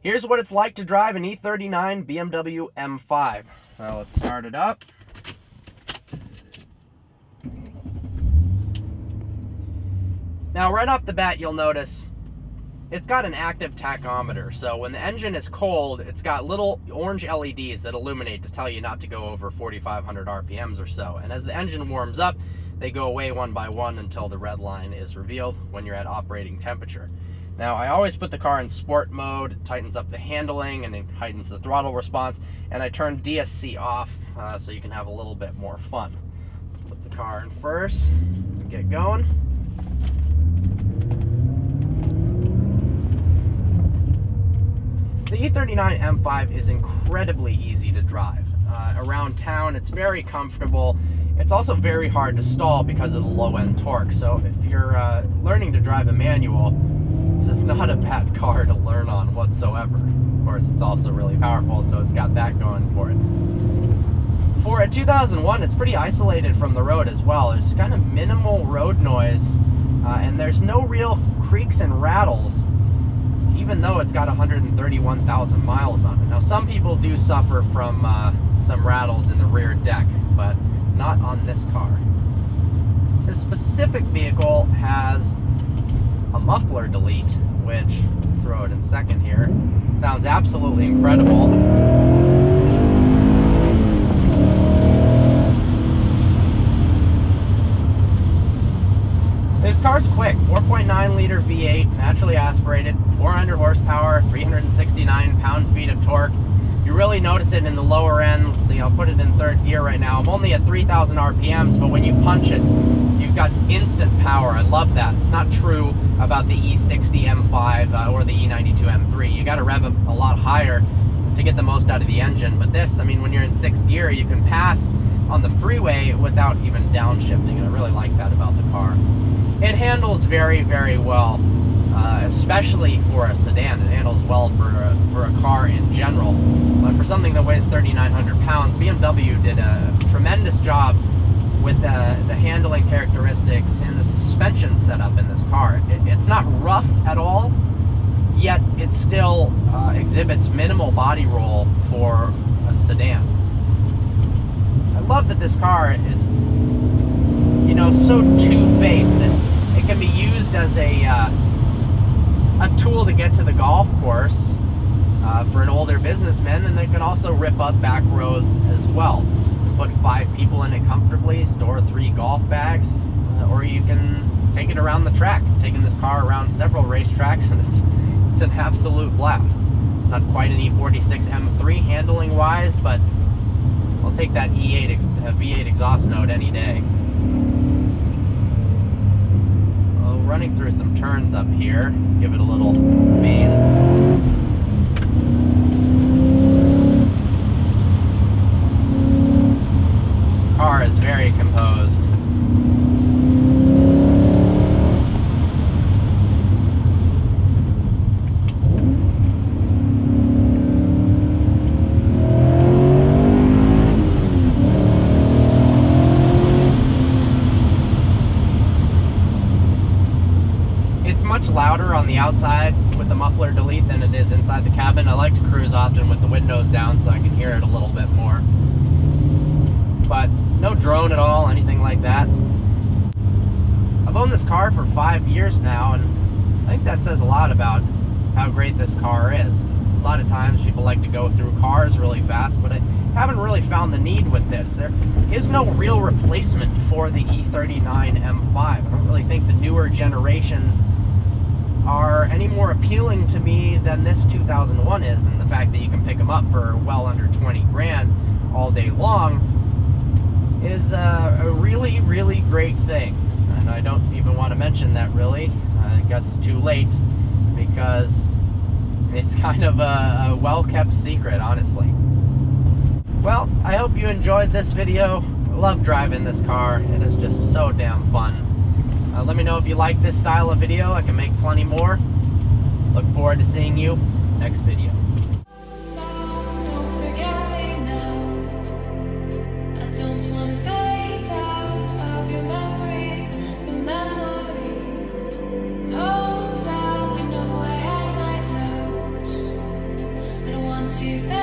Here's what it's like to drive an E39 BMW M5. Well, let's start it up. Now, right off the bat, you'll notice it's got an active tachometer. So when the engine is cold, it's got little orange LEDs that illuminate to tell you not to go over 4,500 RPMs or so. And as the engine warms up, they go away one by one until the red line is revealed when you're at operating temperature. Now, I always put the car in sport mode. It tightens up the handling and it heightens the throttle response. And I turn DSC off so you can have a little bit more fun. Put the car in first and get going. The E39 M5 is incredibly easy to drive. Around town, it's very comfortable. It's also very hard to stall because of the low-end torque. So if you're learning to drive a manual, this is not a bad car to learn on whatsoever. Of course, it's also really powerful, so it's got that going for it. For a 2001, it's pretty isolated from the road as well. There's kind of minimal road noise, and there's no real creaks and rattles, even though it's got 131,000 miles on it. Now, some people do suffer from some rattles in the rear deck, but not on this car. This specific vehicle has a muffler delete, which, throw it in second here, sounds absolutely incredible. This car's quick, 4.9 liter V8, naturally aspirated, 400 horsepower, 369 pound-feet of torque. You really notice it in the lower end. Let's see, I'll put it in third gear right now. I'm only at 3,000 RPMs, but when you punch it, you've got instant power. I love that. It's not true about the E60 M5 or the E92 M3. You got to rev a lot higher to get the most out of the engine. But this, I mean, when you're in sixth gear, you can pass on the freeway without even downshifting, and I really like that about the car. It handles very, very well, especially for a sedan. It handles well for a car in general. But for something that weighs 3,900 pounds, BMW did a tremendous job with the handling characteristics and the suspension setup in this car. It's not rough at all, yet it still exhibits minimal body roll for a sedan. I love that this car is, you know, so two-faced. It can be used as a tool to get to the golf course for an older businessman, and it can also rip up back roads as well. You can put 5 people in it comfortably, store 3 golf bags, or you can take it around the track. I'm taking this car around several racetracks, and it's an absolute blast. It's not quite an E46 M3 handling-wise, but I'll take that V8 exhaust note any day. Running through some turns up here, give it a little mains. Car is very composed. Much louder on the outside with the muffler delete than it is inside the cabin. I like to cruise often with the windows down so I can hear it a little bit more. But no drone at all, anything like that. I've owned this car for 5 years now, and I think that says a lot about how great this car is. A lot of times people like to go through cars really fast, but I haven't really found the need with this. There is no real replacement for the E39 M5. I don't really think the newer generations are any more appealing to me than this 2001 is, and the fact that you can pick them up for well under 20 grand all day long is a really, really great thing. And I don't even want to mention that, really. I guess it's too late, because it's kind of a well-kept secret, honestly. Well, I hope you enjoyed this video. I love driving this car. It is just so damn fun. Let me know if you like this style of video. I can make plenty more. Look forward to seeing you next video. to